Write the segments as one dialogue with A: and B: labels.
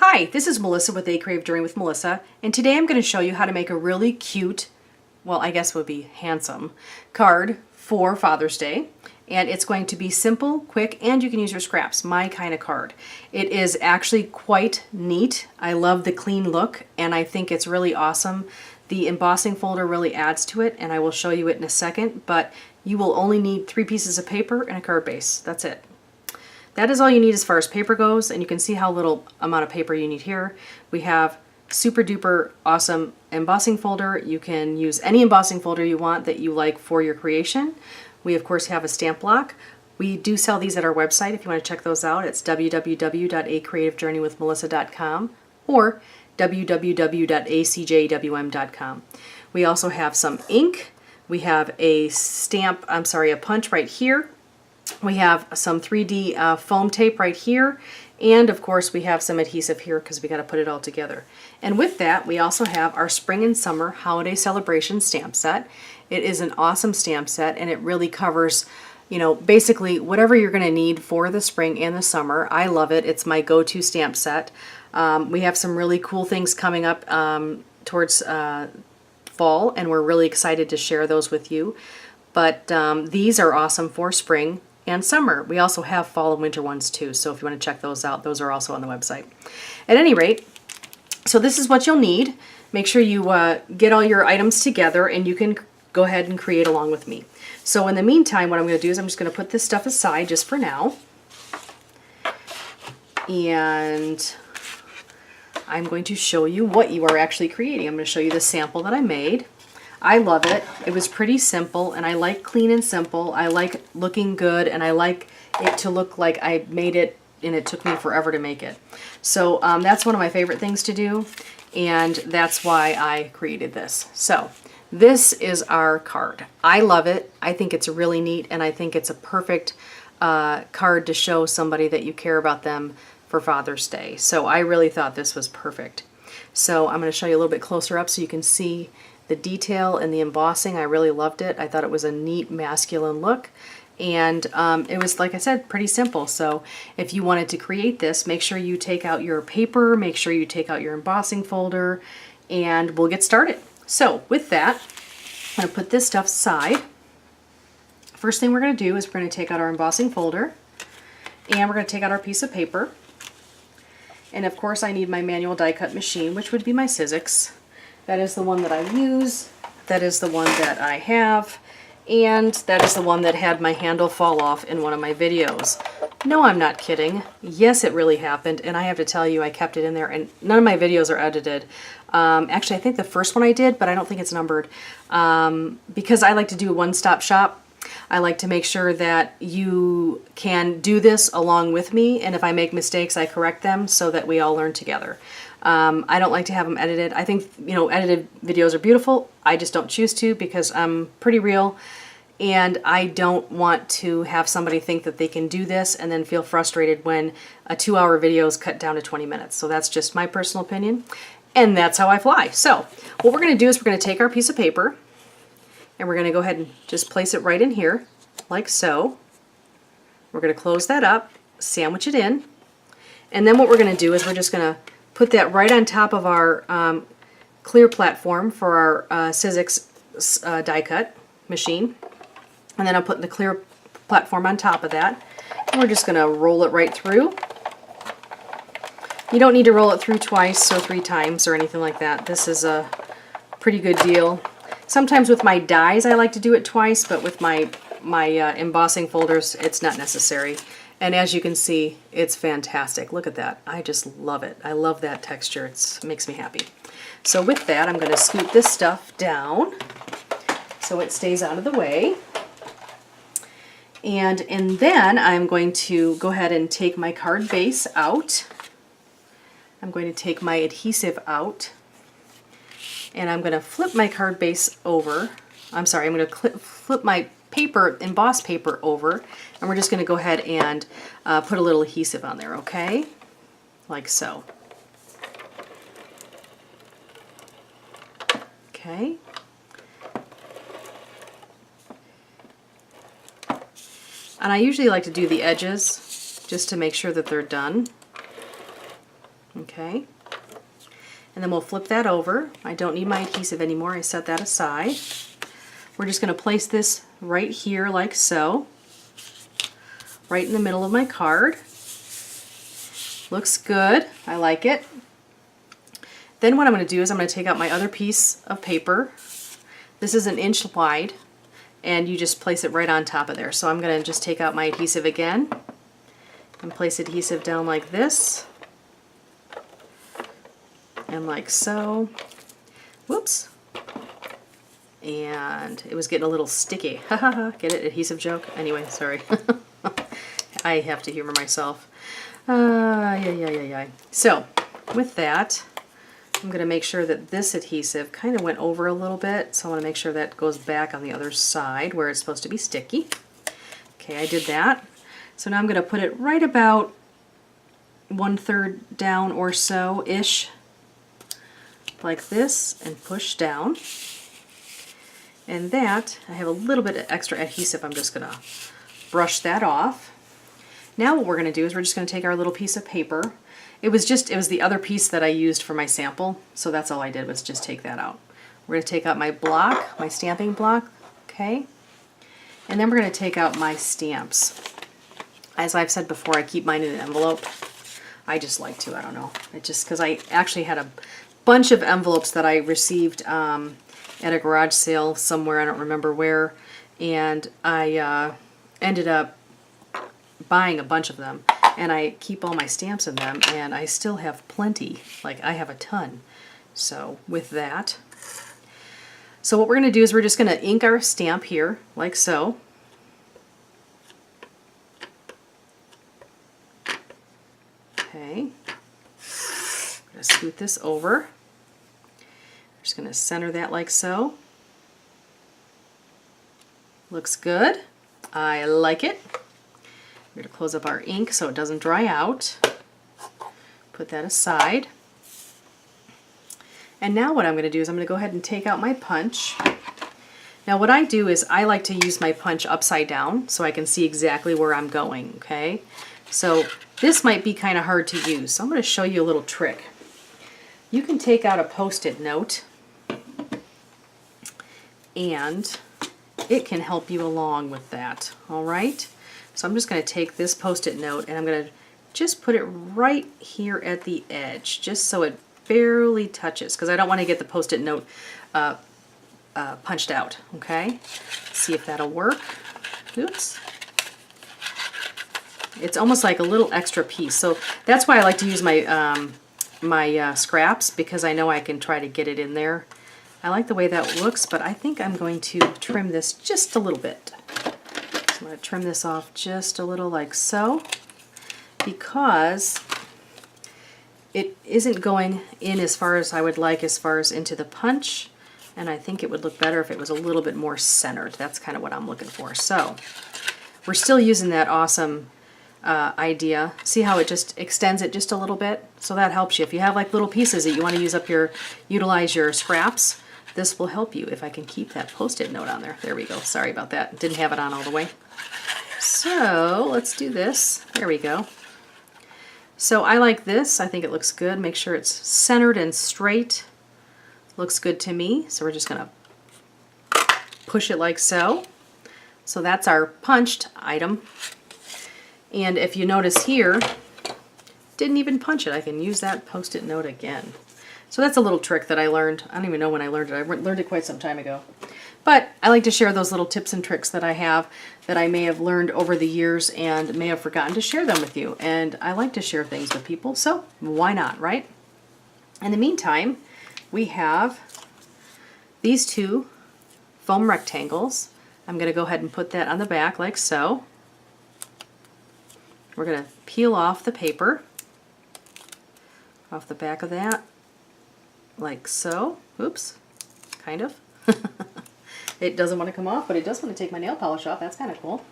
A: Hi, this is Melissa with A Creative Journey with Melissa, and today I'm going to show you how to make a really cute, well, I guess would be handsome, card for Father's Day. And it's going to be simple, quick, and you can use your scraps, my kind of card. It is actually quite neat. I love the clean look, and I think it's really awesome. The embossing folder really adds to it, and I will show you it in a second, but you will only need 3 pieces of paper and a card base. That's it. That is all you need as far as paper goes, and you can see how little amount of paper you need here. We have super duper awesome embossing folder. You can use any embossing folder you want that you like for your creation. We of course have a stamp block. We do sell these at our website if you want to check those out. It's www.acreativejourneywithmelissa.com or www.acjwm.com. We also have some ink. We have a punch right here. We have some 3D foam tape right here, and of course we have some adhesive here because we got to put it all together. And with that, we also have our Spring and Summer Holiday Celebration stamp set. It is an awesome stamp set, and it really covers, you know, basically whatever you're going to need for the spring and the summer. I love it. It's my go-to stamp set. We have some really cool things coming up towards fall, and we're really excited to share those with you. But these are awesome for spring and summer. We also have fall and winter ones too, so if you want to check those out, those are also on the website. At any rate, so this is what you'll need. Make sure you get all your items together, and you can go ahead and create along with me. So in the meantime, what I'm going to do is I'm just going to put this stuff aside just for now, and I'm going to show you what you are actually creating. I'm going to show you the sample that I made. I love it. It was pretty simple, and I like clean and simple. I like looking good, and I like it to look like I made it and it took me forever to make it. So that's one of my favorite things to do, and that's why I created this. So this is our card. I love it. I think it's really neat, and I think it's a perfect card to show somebody that you care about them for Father's Day. So I really thought this was perfect. So I'm going to show you a little bit closer up so you can see the detail and the embossing. I really loved it. I thought it was a neat masculine look, and it was, like I said, pretty simple. So if you wanted to create this, make sure you take out your paper, make sure you take out your embossing folder, and we'll get started. So with that, I'm going to put this stuff aside. First thing we're going to do is we're going to take out our embossing folder, and we're going to take out our piece of paper. And of course I need my manual die cut machine, which would be my Sizzix. That is the one that I use, that is the one that I have, and that is the one that had my handle fall off in one of my videos. No, I'm not kidding. Yes, it really happened, and I have to tell you, I kept it in there, and none of my videos are edited. Actually, I think the first one I did, but I don't think it's numbered, because I like to do a one-stop shop. I like to make sure that you can do this along with me, and if I make mistakes, I correct them so that we all learn together. I don't like to have them edited. I think, you know, edited videos are beautiful. I just don't choose to because I'm pretty real, and I don't want to have somebody think that they can do this and then feel frustrated when a 2-hour video is cut down to 20 minutes. So that's just my personal opinion, and that's how I fly. So what we're going to do is we're going to take our piece of paper, and we're going to go ahead and just place it right in here, like so. We're going to close that up, sandwich it in, and then what we're going to do is we're just going to put that right on top of our clear platform for our Sizzix die cut machine. And then I'll put the clear platform on top of that. And we're just going to roll it right through. You don't need to roll it through twice or 3 times or anything like that. This is a pretty good deal. Sometimes with my dies I like to do it twice, but with my embossing folders it's not necessary. And as you can see, it's fantastic. Look at that. I just love it. I love that texture. It makes me happy. So with that, I'm going to scoop this stuff down so it stays out of the way. And then I'm going to go ahead and take my card base out. I'm going to take my adhesive out. And I'm going to flip my card base over. I'm sorry, I'm going to flip my paper, embossed paper over, and we're just going to go ahead and put a little adhesive on there, okay? Like so. Okay. And I usually like to do the edges just to make sure that they're done. Okay. And then we'll flip that over. I don't need my adhesive anymore. I set that aside. We're just going to place this right here like so. Right in the middle of my card. Looks good. I like it. Then what I'm going to do is I'm going to take out my other piece of paper. This is 1 inch wide, and you just place it right on top of there. So I'm going to just take out my adhesive again and place adhesive down like this. And like so. Whoops. And it was getting a little sticky. Ha ha ha. Get it? Adhesive joke? Anyway, sorry. I have to humor myself. Yeah. So, with that, I'm going to make sure that this adhesive kind of went over a little bit. So I want to make sure that goes back on the other side where it's supposed to be sticky. Okay, I did that. So now I'm going to put it right about 1/3 down or so-ish. Like this, and push down. And that, I have a little bit of extra adhesive. I'm just going to brush that off. Now what we're going to do is we're just going to take our little piece of paper. It was the other piece that I used for my sample, so that's all I did was just take that out. We're going to take out my block, my stamping block, okay? And then we're going to take out my stamps. As I've said before, I keep mine in an envelope. I just like to, I don't know. It just, because I actually had a bunch of envelopes that I received at a garage sale somewhere, I don't remember where, and I ended up buying a bunch of them, and I keep all my stamps in them, and I still have plenty. Like, I have a ton. So with that, so what we're going to do is we're just going to ink our stamp here like so. Okay. I'm going to scoot this over. I'm just going to center that like so. Looks good. I like it. We're going to close up our ink so it doesn't dry out. Put that aside. And now what I'm going to do is I'm going to go ahead and take out my punch. Now what I do is I like to use my punch upside down so I can see exactly where I'm going, okay? So this might be kind of hard to use, so I'm going to show you a little trick. You can take out a Post-it note and it can help you along with that, all right? So I'm just going to take this Post-it note and I'm going to just put it right here at the edge, just so it barely touches, because I don't want to get the Post-it note punched out, okay? See if that'll work. Oops. It's almost like a little extra piece, so that's why I like to use my my scraps, because I know I can try to get it in there. I like the way that looks, but I think I'm going to trim this just a little bit. I'm going to trim this off just a little like so, because it isn't going in as far as I would like, as far as into the punch, and I think it would look better if it was a little bit more centered. That's kind of what I'm looking for. So we're still using that awesome idea. See how it just extends it just a little bit? So that helps you. If you have like little pieces that you want to use up utilize your scraps, this will help you. If I can keep that Post-it note on there. There we go. Sorry about that. Didn't have it on all the way. So let's do this. There we go. So I like this. I think it looks good. Make sure it's centered and straight. Looks good to me. So we're just going to push it like so. So that's our punched item. And if you notice here, didn't even punch it. I can use that Post-it note again. So that's a little trick that I learned. I don't even know when I learned it. I learned it quite some time ago. But I like to share those little tips and tricks that I have that I may have learned over the years and may have forgotten to share them with you. And I like to share things with people, so why not, right? In the meantime, we have these two foam rectangles. I'm going to go ahead and put that on the back like so. We're going to peel off the paper off the back of that like so. Oops, kind of. It doesn't want to come off, but it does want to take my nail polish off. That's kind of cool.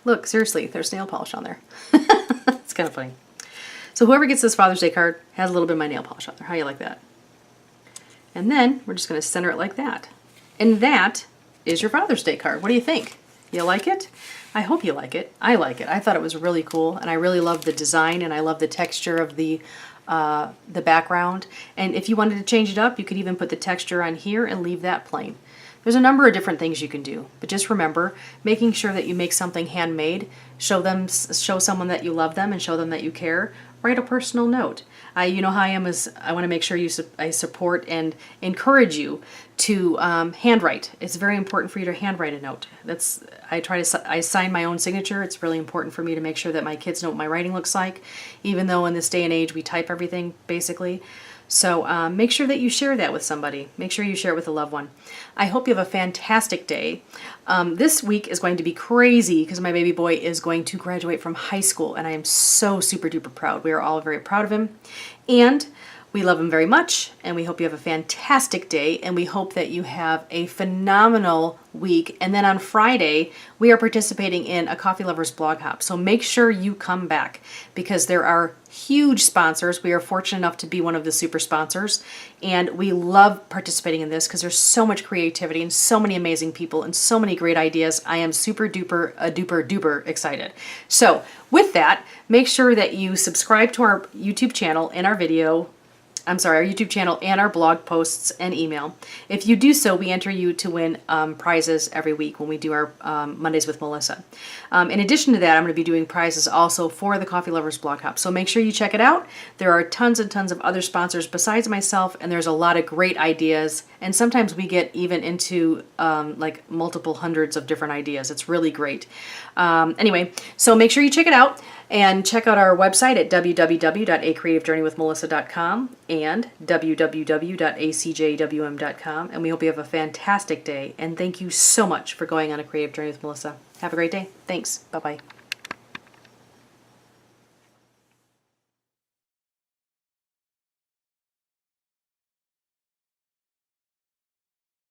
A: Look, seriously, there's nail polish on there. It's kind of funny. So whoever gets this Father's Day card has a little bit of my nail polish on there. How do you like that? And then we're just going to center it like that. And that is your Father's Day card. What do you think? You like it? I hope you like it. I like it. I thought it was really cool, and I really love the design, and I love the texture of the the background. And if you wanted to change it up, you could even put the texture on here and leave that plain. There's a number of different things you can do, but just remember, making sure that you make something handmade, show someone that you love them and show them that you care. Write a personal note. You know how I am is I want to make sure I support and encourage you to handwrite. It's very important for you to handwrite a note. I sign my own signature. It's really important for me to make sure that my kids know what my writing looks like, even though in this day and age we type everything basically. So make sure that you share that with somebody. Make sure you share it with a loved one. I hope you have a fantastic day. This week is going to be crazy because my baby boy is going to graduate from high school, and I am so super duper proud. We are all very proud of him, and we love him very much, and we hope you have a fantastic day, and we hope that you have a phenomenal week. And then on Friday, we are participating in a Coffee Lovers Blog Hop. So make sure you come back because there are huge sponsors. We are fortunate enough to be one of the super sponsors, and we love participating in this because there's so much creativity and so many amazing people and so many great ideas. I am super duper, duper, duper excited. So with that, make sure that you subscribe to our YouTube channel and our YouTube channel and our blog posts and email. If you do so, we enter you to win prizes every week when we do our Mondays with Melissa. In addition to that, I'm going to be doing prizes also for the Coffee Lovers Blog Hop. So make sure you check it out. There are tons and tons of other sponsors besides myself, and there's a lot of great ideas. And sometimes we get even into like multiple hundreds of different ideas. It's really great. Anyway, so make sure you check it out. And check out our website at www.acreativejourneywithmelissa.com and www.acjwm.com. And we hope you have a fantastic day. And thank you so much for going on a creative journey with Melissa. Have a great day. Thanks. Bye-bye.